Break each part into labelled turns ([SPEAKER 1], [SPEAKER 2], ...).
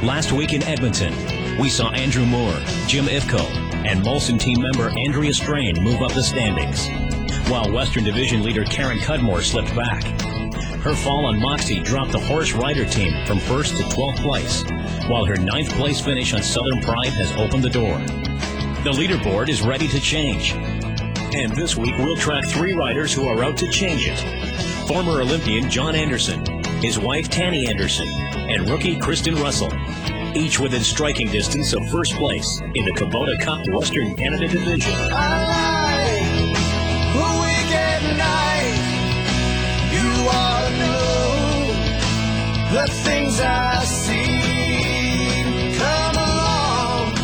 [SPEAKER 1] Last week in Edmonton, we saw Andrew Moore, Jim Ifko, and Molson team member Andrea Strain move up the standings, while Western Division leader Karen Cudmore slipped back. Her fall on Moxie dropped the horse rider team from 1st to 12th place, while her 9th place finish on Southern Pride has opened the door. The leaderboard is ready to change. And this week we'll track 3 riders who are out to change it. Former Olympian John Anderson, his wife Tanny Anderson, and rookie Kristen Russell, each within striking distance of first place in the Kubota Cup Western Canada Division.
[SPEAKER 2] The things I see come along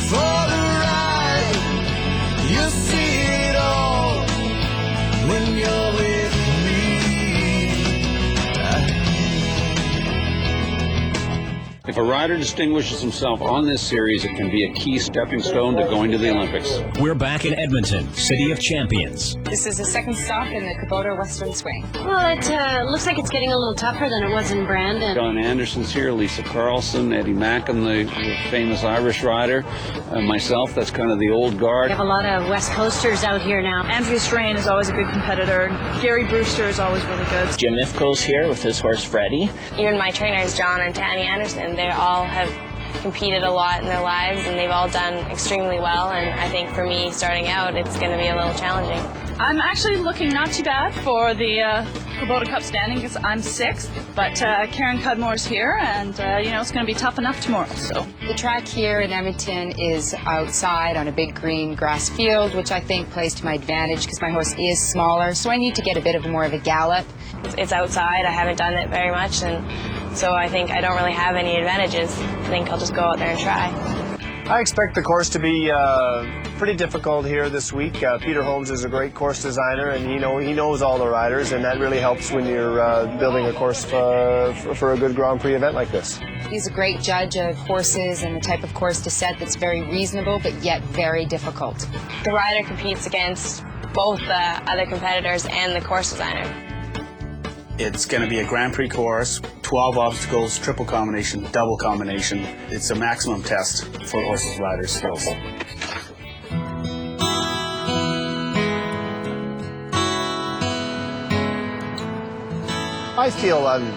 [SPEAKER 2] for the ride. You see it all when you're with me.
[SPEAKER 3] If a rider distinguishes himself on this series, it can be a key stepping stone to going to the Olympics.
[SPEAKER 1] We're back in Edmonton, City of Champions.
[SPEAKER 4] This is the second stop in the Kubota Western Swing.
[SPEAKER 5] Well, it looks like it's getting a little tougher than it was in Brandon.
[SPEAKER 3] John Anderson's here, Lisa Carlson, Eddie Mackin, the famous Irish rider, myself, that's kind of the old guard.
[SPEAKER 5] We have a lot of West Coasters out here now.
[SPEAKER 6] Andrea Strain is always a good competitor. Gary Brewster is always really good.
[SPEAKER 7] Jim Ifko's here with his horse Freddie.
[SPEAKER 8] Even my trainers, John and Tanny Anderson, they all have competed a lot in their lives, and they've all done extremely well. And I think for me, starting out, it's going to be a little challenging.
[SPEAKER 6] I'm actually looking not too bad for the Kubota Cup standing because I'm 6th, but Karen Cudmore's here, and it's going to be tough enough tomorrow. So
[SPEAKER 4] The track here in Edmonton is outside on a big green grass field, which I think plays to my advantage because my horse is smaller, so I need to get a bit of more of a gallop.
[SPEAKER 8] It's outside. I haven't done it very much, and so I think I don't really have any advantages. I think I'll just go out there and try.
[SPEAKER 9] I expect the course to be pretty difficult here this week. Peter Holmes is a great course designer, and he knows all the riders, and that really helps when you're building a course for a good Grand Prix event like this.
[SPEAKER 4] He's a great judge of horses and the type of course to set that's very reasonable but yet very difficult.
[SPEAKER 8] The rider competes against both the other competitors and the course designer.
[SPEAKER 10] It's going to be a Grand Prix course, 12 obstacles, triple combination, double combination. It's a maximum test for horses' riders' skills.
[SPEAKER 9] I feel I'm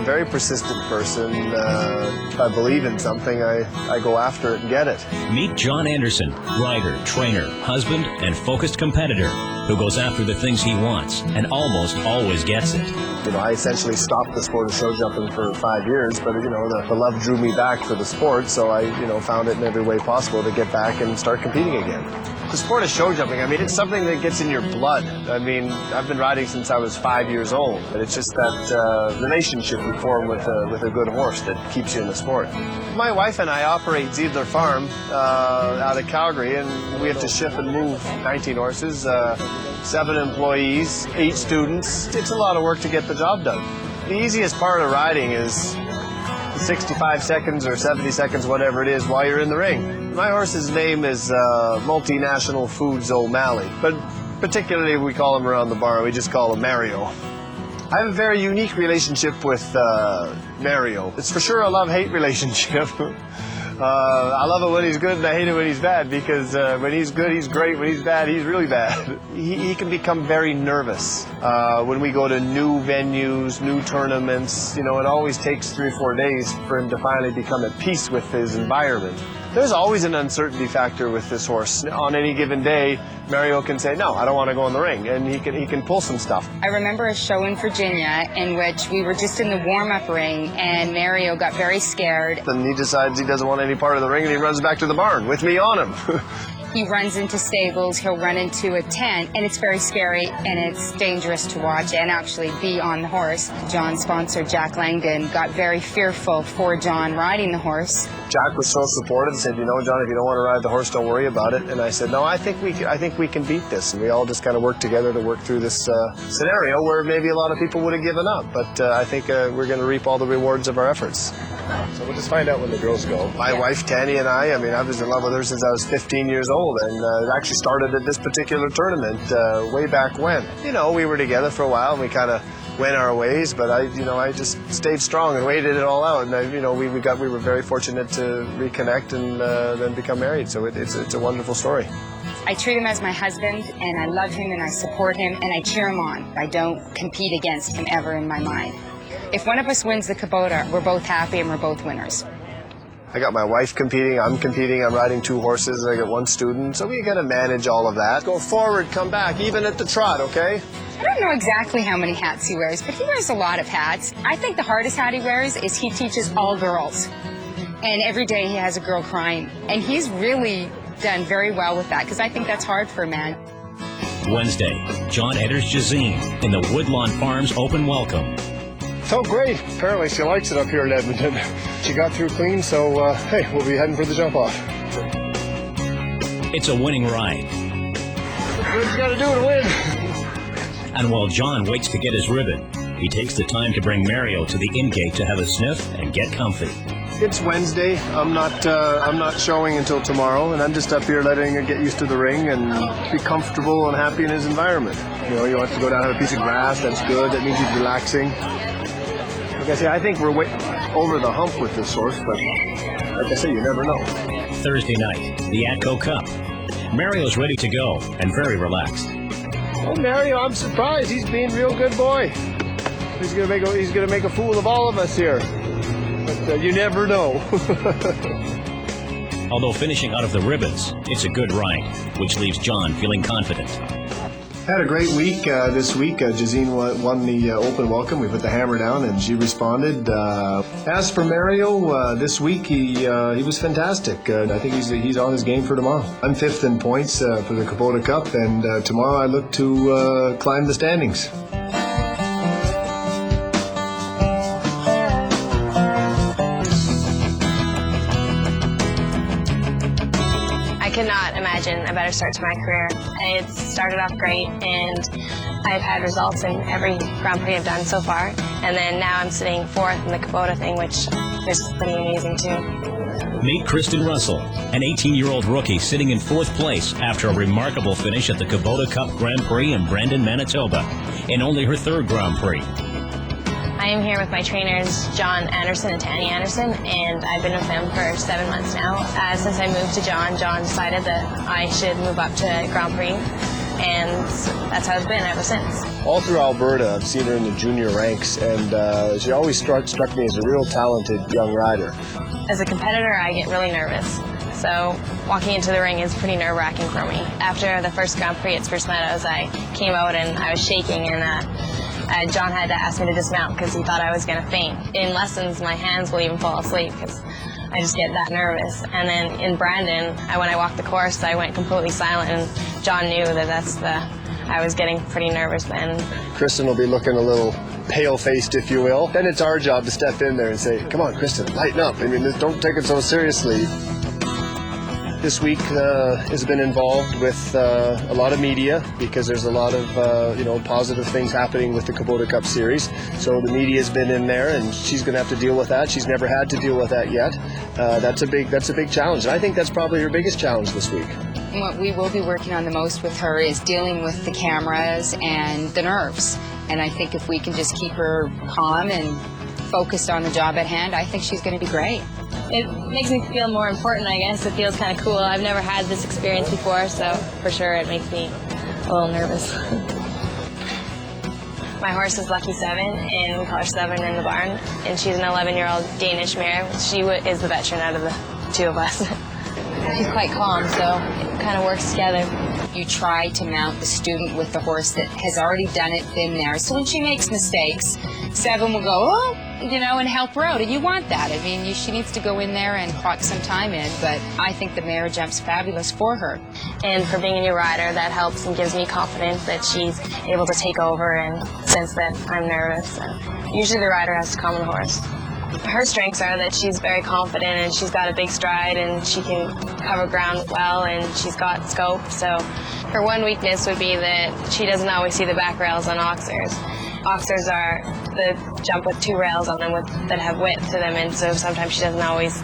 [SPEAKER 9] a very persistent person. If I believe in something, I go after it and get it.
[SPEAKER 1] Meet John Anderson, rider, trainer, husband, and focused competitor who goes after the things he wants and almost always gets it.
[SPEAKER 9] I essentially stopped the sport of show jumping for 5 years, but the love drew me back for the sport, so I found it in every way possible to get back and start competing again. The sport of show jumping, it's something that gets in your blood. I've been riding since I was 5 years old, but it's just that relationship you form with a good horse that keeps you in the sport. My wife and I operate Ziedler Farm out of Calgary, and we have to ship and move 19 horses, 7 employees, 8 students. It's a lot of work to get the job done. The easiest part of riding is 65 seconds or 70 seconds, whatever it is, while you're in the ring. My horse's name is Multinational Foods O'Malley, but particularly we call him around the barn, we just call him Mario. I have a very unique relationship with Mario. It's for sure a love-hate relationship. I love it when he's good and I hate it when he's bad, because when he's good, he's great. When he's bad, he's really bad. He can become very nervous when we go to new venues, new tournaments. It always takes 3 or 4 days for him to finally become at peace with his environment. There's always an uncertainty factor with this horse. On any given day, Mario can say, no, I don't want to go in the ring, and he can pull some stuff.
[SPEAKER 4] I remember a show in Virginia in which we were just in the warm-up ring and Mario got very scared.
[SPEAKER 9] Then he decides he doesn't want any part of the ring and he runs back to the barn with me on him.
[SPEAKER 4] He runs into stables, he'll run into a tent, and it's very scary and it's dangerous to watch and actually be on the horse. John's sponsor, Jack Langdon, got very fearful for John riding the horse.
[SPEAKER 9] Jack was so supportive and said, John, if you don't want to ride the horse, don't worry about it. And I said, no, I think we can beat this. And we all just kind of worked together to work through this scenario where maybe a lot of people would have given up. But I think we're going to reap all the rewards of our efforts. So we'll just find out when the girls go. My wife, Tanny, and I was in love with her since I was 15 years old, and it actually started at this particular tournament way back when. We were together for a while, and we kind of went our ways, but I just stayed strong and waited it all out. And we were very fortunate to reconnect and then become married. So it's a wonderful story.
[SPEAKER 4] I treat him as my husband, and I love him, and I support him, and I cheer him on. I don't compete against him ever in my mind. If one of us wins the Kubota, we're both happy and we're both winners.
[SPEAKER 9] I got my wife competing, I'm riding 2 horses, I got 1 student, so we gotta manage all of that. Go forward, come back, even at the trot, okay?
[SPEAKER 4] I don't know exactly how many hats he wears, but he wears a lot of hats. I think the hardest hat he wears is he teaches all girls. And every day he has a girl crying. And he's really done very well with that, because I think that's hard for a man.
[SPEAKER 1] Wednesday, John enters Jazine in the Woodlawn Farms Open Welcome.
[SPEAKER 9] Felt great. Apparently she likes it up here in Edmonton. She got through clean, so hey, we'll be heading for the jump off.
[SPEAKER 1] It's a winning ride.
[SPEAKER 9] What you gotta do to win?
[SPEAKER 1] And while John waits to get his ribbon, he takes the time to bring Mario to the in-gate to have a sniff and get comfy.
[SPEAKER 9] It's Wednesday. I'm not showing until tomorrow, and I'm just up here letting him get used to the ring and be comfortable and happy in his environment. He wants to go down and have a piece of grass. That's good. That means he's relaxing. Like I say, I think we're way over the hump with this horse, but like I say, you never know.
[SPEAKER 1] Thursday night, the Atco Cup. Mario's ready to go and very relaxed.
[SPEAKER 9] Oh, Mario, I'm surprised. He's being a real good boy. He's gonna make a fool of all of us here. But you never know.
[SPEAKER 1] Although finishing out of the ribbons, it's a good ride, which leaves John feeling confident.
[SPEAKER 9] Had a great week this week. Jazine won the open welcome. We put the hammer down and she responded. As for Mario, this week he was fantastic. I think he's on his game for tomorrow. I'm 5th in points for the Kubota Cup, and tomorrow I look to climb the standings.
[SPEAKER 8] I could not imagine a better start to my career. It started off great, and I've had results in every Grand Prix I've done so far. And then now I'm sitting 4th in the Kubota thing, which is pretty amazing too.
[SPEAKER 1] Meet Kristen Russell, an 18-year-old rookie sitting in 4th place after a remarkable finish at the Kubota Cup Grand Prix in Brandon, Manitoba, in only her 3rd Grand Prix.
[SPEAKER 8] I am here with my trainers, John Anderson and Tanny Anderson, and I've been with them for 7 months now. Since I moved to John decided that I should move up to Grand Prix, and that's how it's been ever since.
[SPEAKER 9] All through Alberta, I've seen her in the junior ranks, and she always struck me as a real talented young rider.
[SPEAKER 8] As a competitor, I get really nervous. So walking into the ring is pretty nerve-wracking for me. After the first Grand Prix at Spruce Meadows, I came out and I was shaking, and John had to ask me to dismount because he thought I was going to faint. In lessons, my hands will even fall asleep because I just get that nervous. And then in Brandon, when I walked the course, I went completely silent, and John knew that I was getting pretty nervous then.
[SPEAKER 9] Kristen will be looking a little pale-faced, if you will. Then it's our job to step in there and say, come on, Kristen, lighten up. I mean, don't take it so seriously. This week has been involved with a lot of media because there's a lot of positive things happening with the Kubota Cup Series. So the media's been in there, and she's going to have to deal with that. She's never had to deal with that yet. That's a big challenge. And I think that's probably her biggest challenge this week.
[SPEAKER 4] What we will be working on the most with her is dealing with the cameras and the nerves. And I think if we can just keep her calm and focused on the job at hand, I think she's going to be great.
[SPEAKER 8] It makes me feel more important, I guess. It feels kind of cool. I've never had this experience before, so for sure it makes me a little nervous. My horse is Lucky 7, and we call her 7 in the barn, and she's an 11-year-old Danish mare. She is the veteran out of the 2 of us. She's quite calm, so it kind of works together.
[SPEAKER 4] You try to mount the student with the horse that has already done it, been there. So when she makes mistakes, 7 will go, oh, and help her out. And you want that. I mean, she needs to go in there and clock some time in. But I think the mare jump's fabulous for her.
[SPEAKER 8] And for being a new rider, that helps and gives me confidence that she's able to take over and sense that I'm nervous. Usually the rider has to calm the horse. Her strengths are that she's very confident and she's got a big stride and she can cover ground well and she's got scope. So her one weakness would be that she doesn't always see the back rails on oxers. Oxers are the jump with 2 rails on them that have width to them, and so sometimes she doesn't always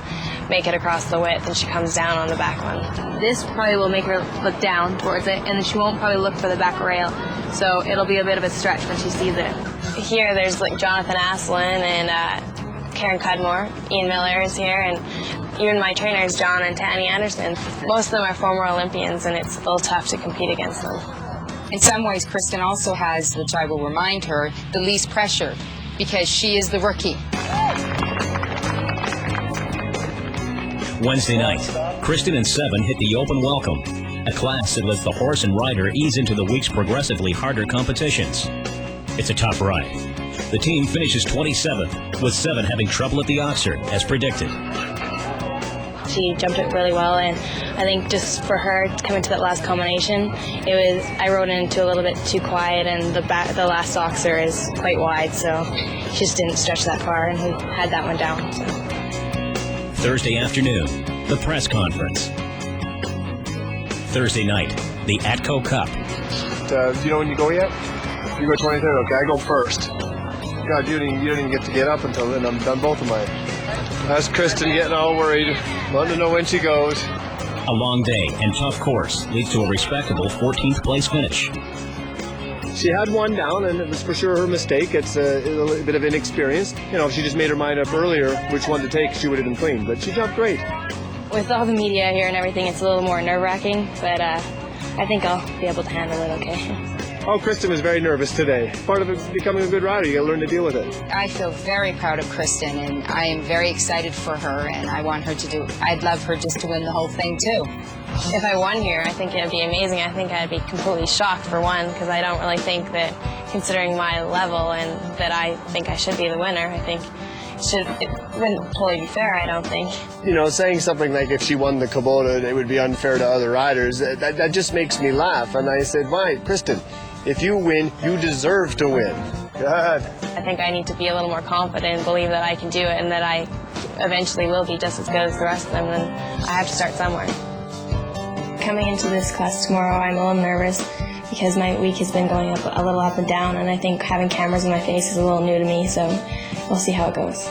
[SPEAKER 8] make it across the width and she comes down on the back one. This probably will make her look down towards it, and then she won't probably look for the back rail, so it'll be a bit of a stretch when she sees it. Here there's like Jonathan Aslin and Karen Cudmore. Ian Miller is here, and even my trainers, John and Tanny Anderson. Most of them are former Olympians, and it's a little tough to compete against them.
[SPEAKER 4] In some ways, Kristen also has, which I will remind her, the least pressure because she is the rookie.
[SPEAKER 1] Wednesday night, Kristen and Seven hit the open welcome, a class that lets the horse and rider ease into the week's progressively harder competitions. It's a tough ride. The team finishes 27th, with Seven having trouble at the oxer, as predicted.
[SPEAKER 8] She jumped it really well, and I think just for her coming to that last combination, I rode into a little bit too quiet, and the last oxer is quite wide, so she just didn't stretch that far, and we had that one down. So.
[SPEAKER 1] Thursday afternoon, the press conference. Thursday night, the Atco Cup.
[SPEAKER 9] Do you know when you go yet? You go 23rd. Okay, I go first. God, you didn't even get to get up until then. I'm done both of mine. That's Kristen getting all worried. Wanting to know when she goes.
[SPEAKER 1] A long day and tough course leads to a respectable 14th place finish.
[SPEAKER 9] She had one down, and it was for sure her mistake. It's a little bit of inexperience. You know, if she just made her mind up earlier which one to take, she would have been clean. But she jumped great.
[SPEAKER 8] With all the media here and everything, it's a little more nerve-wracking, but I think I'll be able to handle it okay.
[SPEAKER 9] Oh, Kristen was very nervous today. Part of it becoming a good rider, you got to learn to deal with it.
[SPEAKER 4] I feel very proud of Kristen, and I am very excited for her, and I want her to do. I'd love her just to win the whole thing too.
[SPEAKER 8] If I won here, I think it would be amazing. I think I'd be completely shocked for one, because I don't really think that, considering my level and that I think I should be the winner, I think it wouldn't totally be fair, I don't think.
[SPEAKER 9] You know, saying something like if she won the Kubota, it would be unfair to other riders, that just makes me laugh. And I said, why, Kristen, if you win, you deserve to win. God.
[SPEAKER 8] I think I need to be a little more confident and believe that I can do it and that I eventually will be just as good as the rest of them, and I have to start somewhere. Coming into this class tomorrow, I'm a little nervous because my week has been going a little up and down, and I think having cameras in my face is a little new to me, so we'll see how it goes.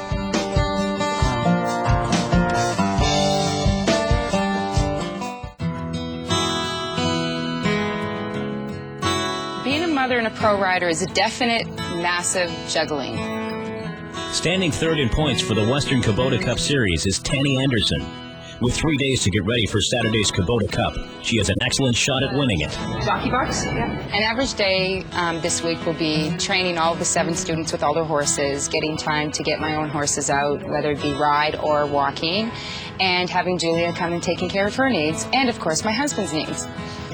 [SPEAKER 4] Being a mother and a pro rider is a definite, massive juggling.
[SPEAKER 1] Standing third in points for the Western Kubota Cup Series is Tanny Anderson. With 3 days to get ready for Saturday's Kubota Cup, she has an excellent shot at winning it.
[SPEAKER 4] Jockey box? Yeah. An average day this week will be training all of the 7 students with all their horses, getting time to get my own horses out, whether it be ride or walking, and having Julia come and taking care of her needs, and of course my husband's needs.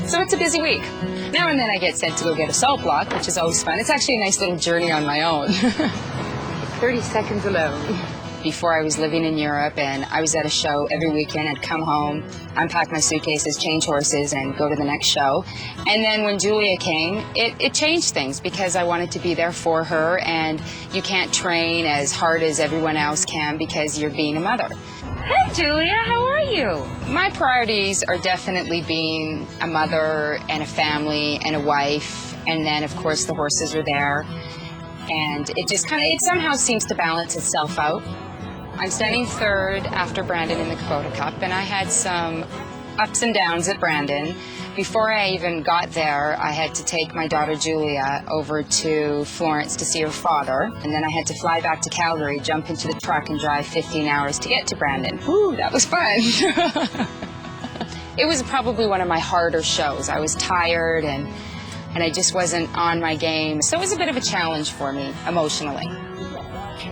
[SPEAKER 4] So it's a busy week. Now and then I get sent to go get a salt block, which is always fun. It's actually a nice little journey on my own. 30 seconds alone. Before I was living in Europe, and I was at a show every weekend. I'd come home, unpack my suitcases, change horses, and go to the next show. And then when Julia came, it changed things because I wanted to be there for her, and you can't train as hard as everyone else can because you're being a mother. Hey, Julia, how are you? My priorities are definitely being a mother and a family and a wife, and then, of course, the horses are there. And it somehow seems to balance itself out. I'm standing third after Brandon in the Kubota Cup, and I had some ups and downs at Brandon. Before I even got there, I had to take my daughter Julia over to Florence to see her father, and then I had to fly back to Calgary, jump into the truck, and drive 15 hours to get to Brandon. Woo, that was fun. It was probably one of my harder shows. I was tired, and I just wasn't on my game, so it was a bit of a challenge for me emotionally.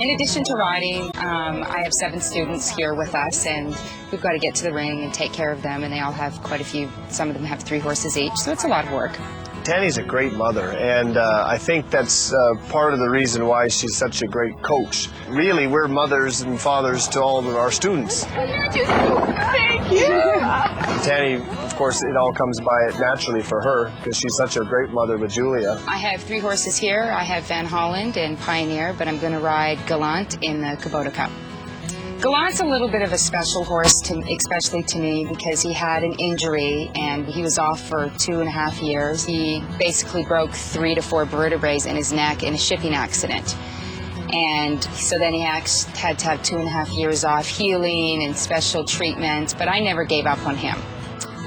[SPEAKER 4] In addition to riding, I have 7 students here with us, and we've got to get to the ring and take care of them, and they all have quite a few. Some of them have 3 horses each, so it's a lot of work.
[SPEAKER 9] Tanny's a great mother, and I think that's part of the reason why she's such a great coach. Really, we're mothers and fathers to all of our students.
[SPEAKER 4] Thank you.
[SPEAKER 9] Tanny, of course, it all comes by it naturally for her because she's such a great mother with Julia.
[SPEAKER 4] I have 3 horses here. I have Van Holland and Pioneer, but I'm going to ride Gallant in the Kubota Cup. Gallant's a little bit of a special horse, especially to me, because he had an injury and he was off for 2.5 years. He basically broke 3 to 4 vertebrae in his neck in a shipping accident. And so then he had to have 2.5 years off healing and special treatment, but I never gave up on him.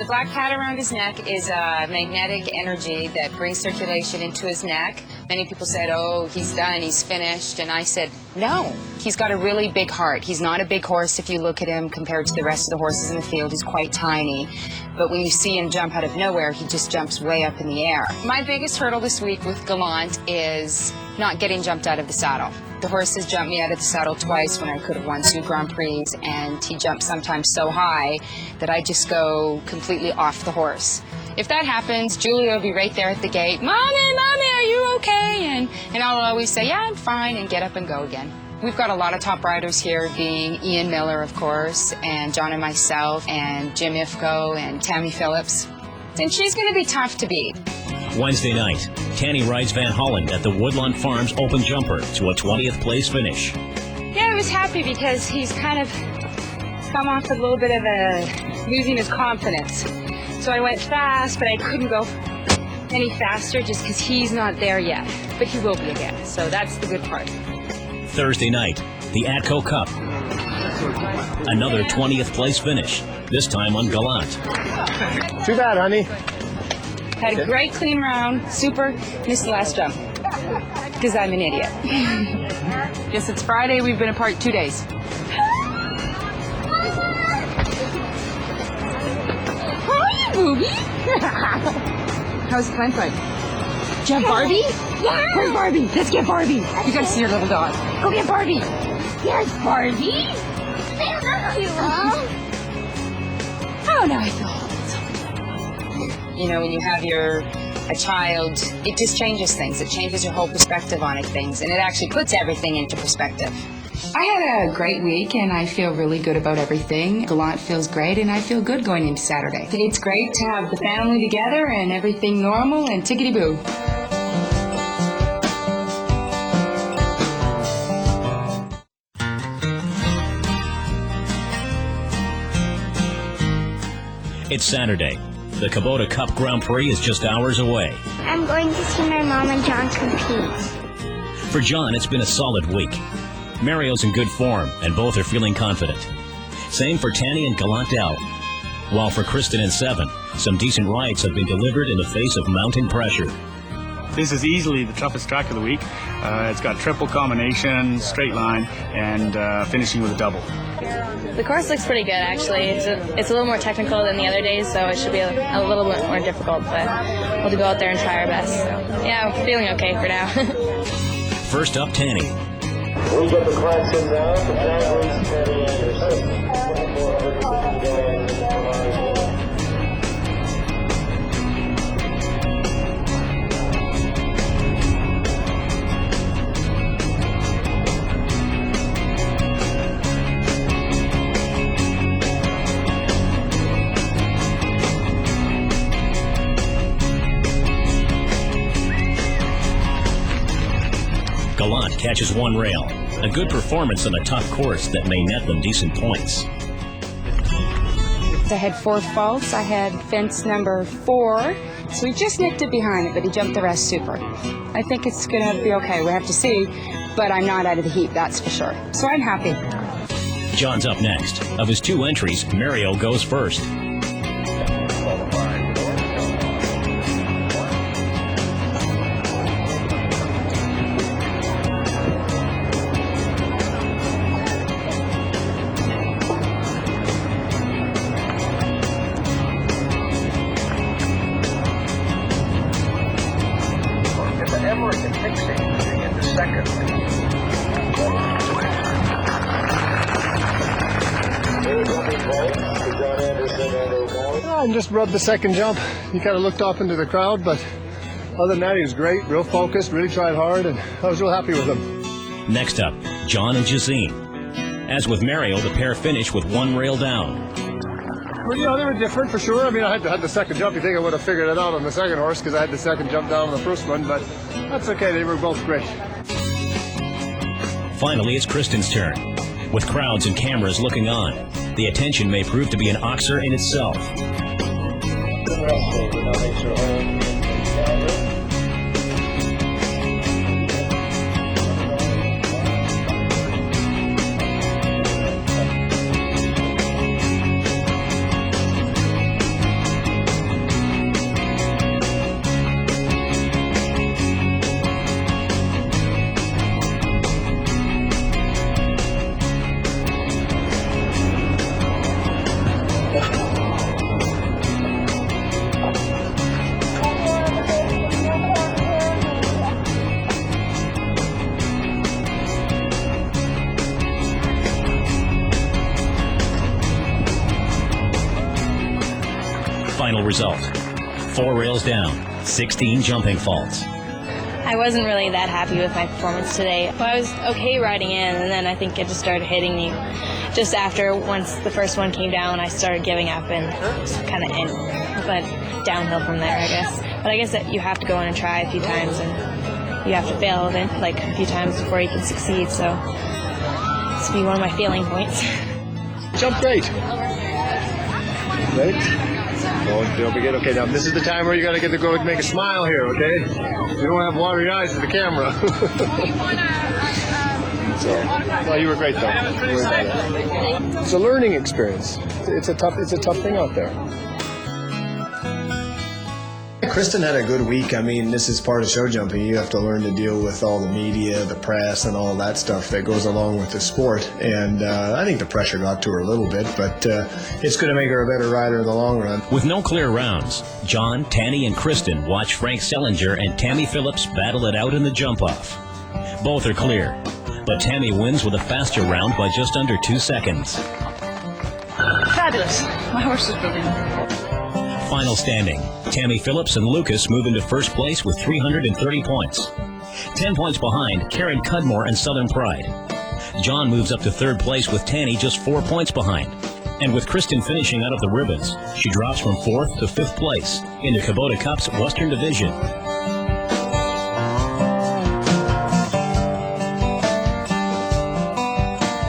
[SPEAKER 4] The black pad around his neck is a magnetic energy that brings circulation into his neck. Many people said, oh, he's done, he's finished. And I said, no, he's got a really big heart. He's not a big horse if you look at him compared to the rest of the horses in the field. He's quite tiny. But when you see him jump out of nowhere, he just jumps way up in the air. My biggest hurdle this week with Gallant is not getting jumped out of the saddle. The horse has jumped me out of the saddle twice when I could have won 2 Grand Prix, and he jumps sometimes so high that I just go completely off the horse. If that happens, Julia will be right there at the gate. Mommy, are you okay? And I'll always say, yeah, I'm fine, and get up and go again. We've got a lot of top riders here, being Ian Miller, of course, and John and myself, and Jim Ifko, and Tammy Phillips. And she's going to be tough to beat.
[SPEAKER 1] Wednesday night, Tanny rides Van Holland at the Woodlawn Farms Open Jumper to a 20th place finish.
[SPEAKER 4] Yeah, I was happy because he's kind of come off a little bit of losing his confidence. So I went fast, but I couldn't go any faster just because he's not there yet. But he will be again, so that's the good part.
[SPEAKER 1] Thursday night, the Atco Cup. Another 20th place finish, this time on Gallant.
[SPEAKER 9] Too bad, honey.
[SPEAKER 4] Had a great clean round, super, missed the last jump. Because I'm an idiot. Yes, it's Friday, we've been apart 2 days. Hi, Booby. How's the climb fight? Do you have Barbie? Yeah. Where's Barbie? Let's get Barbie. You gotta see your little dog. Go get Barbie. Here's Barbie. Oh, now I feel old. You know, when you have a child, it just changes things. It changes your whole perspective on things, and it actually puts everything into perspective. I had a great week, and I feel really good about everything. Gallant feels great, and I feel good going into Saturday. It's great to have the family together and everything normal and tickety-boo.
[SPEAKER 1] It's Saturday. The Kubota Cup Grand Prix is just hours away.
[SPEAKER 11] I'm going to see my mom and John compete.
[SPEAKER 1] For John, it's been a solid week. Mario's in good form, and both are feeling confident. Same for Tanny and Gallant L. While for Kristen and Seven, some decent rides have been delivered in the face of mounting pressure.
[SPEAKER 10] This is easily the toughest track of the week. It's got triple combination, straight line, and finishing with a double.
[SPEAKER 8] The course looks pretty good, actually. It's a little more technical than the other days, so it should be a little bit more difficult, but we'll go out there and try our best. So, yeah, I'm feeling okay for now.
[SPEAKER 1] First up, Tanny.
[SPEAKER 2] We get the question now. The Jaguars, Tanny Anderson.
[SPEAKER 1] Gallant catches one rail. A good performance on a tough course that may net them decent points.
[SPEAKER 4] I had 4 faults. I had fence number 4, so he just nicked it behind it, but he jumped the rest super. I think it's going to be okay. We'll have to see, but I'm not out of the heat, that's for sure. So I'm happy.
[SPEAKER 1] John's up next. Of his 2 entries, Mario goes first.
[SPEAKER 9] And just rubbed the second jump. He kind of looked off into the crowd, but other than that, he was great, real focused, really tried hard, and I was real happy with him.
[SPEAKER 1] Next up, John and Jazine. As with Mario, the pair finished with 1 rail down.
[SPEAKER 9] Well, you know, they were different for sure. I mean, I had the second jump. You think I would have figured it out on the second horse because I had the second jump down on the first one, but that's okay. They were both great.
[SPEAKER 1] Finally, it's Kristen's turn. With crowds and cameras looking on, the attention may prove to be an oxer in itself. Final result. 4 rails down, 16 jumping faults.
[SPEAKER 8] I wasn't really that happy with my performance today. I was okay riding in, and then I think it just started hitting me. Just after, once the first one came down, I started giving up and just kind of but downhill from there, I guess. But I guess that you have to go in and try a few times, and you have to fail like a few times before you can succeed. So this will be one of my failing points.
[SPEAKER 9] Jump great. Right? Don't forget. Okay, now this is the time where you got to go and make a smile here. Okay, you don't have watery eyes for the camera. So, you were great though. It's a learning experience. It's a tough thing out there. Kristen had a good week. I mean, this is part of show jumping. You have to learn to deal with all the media, the press, and all that stuff that goes along with the sport. And I think the pressure got to her a little bit, but it's going to make her a better rider in the long run.
[SPEAKER 1] With no clear rounds, John, Tanny, and Kristen watch Frank Sellinger and Tammy Phillips battle it out in the jump-off. Both are clear, but Tammy wins with a faster round by just under 2 seconds.
[SPEAKER 6] Fabulous. My horse is brilliant.
[SPEAKER 1] Final standing. Tammy Phillips and Lucas move into first place with 330 points. 10 points behind, Karen Cudmore and Southern Pride. John moves up to third place with Tanny just 4 points behind. And with Kristen finishing out of the ribbons, she drops from 4th to 5th place in the Kubota Cup's Western Division.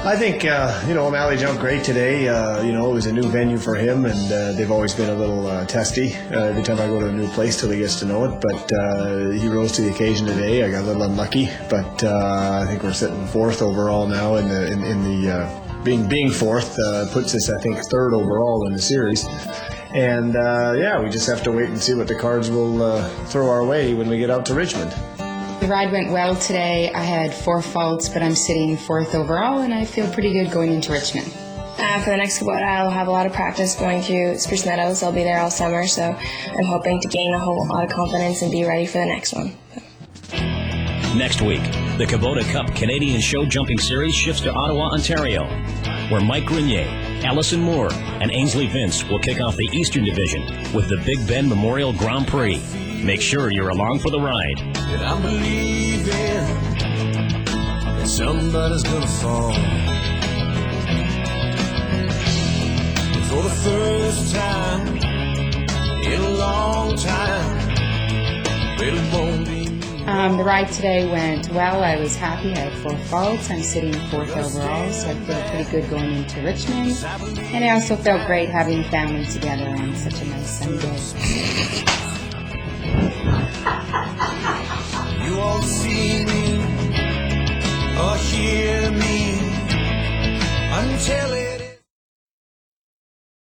[SPEAKER 9] I think, O'Malley jumped great today. It was a new venue for him, and they've always been a little testy every time I go to a new place till he gets to know it. But he rose to the occasion today. I got a little unlucky, but I think we're sitting 4th overall now in the being 4th puts us, I think, 3rd overall in the series. And we just have to wait and see what the cards will throw our way when we get out to Richmond.
[SPEAKER 4] The ride went well today. I had 4 faults, but I'm sitting 4th overall, and I feel pretty good going into Richmond.
[SPEAKER 8] For the next Kubota, I'll have a lot of practice going to Spruce Meadows. I'll be there all summer, so I'm hoping to gain a whole lot of confidence and be ready for the next one.
[SPEAKER 1] Next week, the Kubota Cup Canadian Show Jumping Series shifts to Ottawa, Ontario, where Mike Grenier, Allison Moore, and Ainsley Vince will kick off the Eastern Division with the Big Ben Memorial Grand Prix. Make sure you're along for the ride.
[SPEAKER 12] And I'm believing that somebody's gonna fall. And for the first time in a long time, it won't be.
[SPEAKER 4] The ride today went well. I was happy. I had 4 faults. I'm sitting 4th overall, so I feel pretty good going into Richmond. And I also felt great having family together on such a nice sunny day.
[SPEAKER 12] You won't see me or hear me until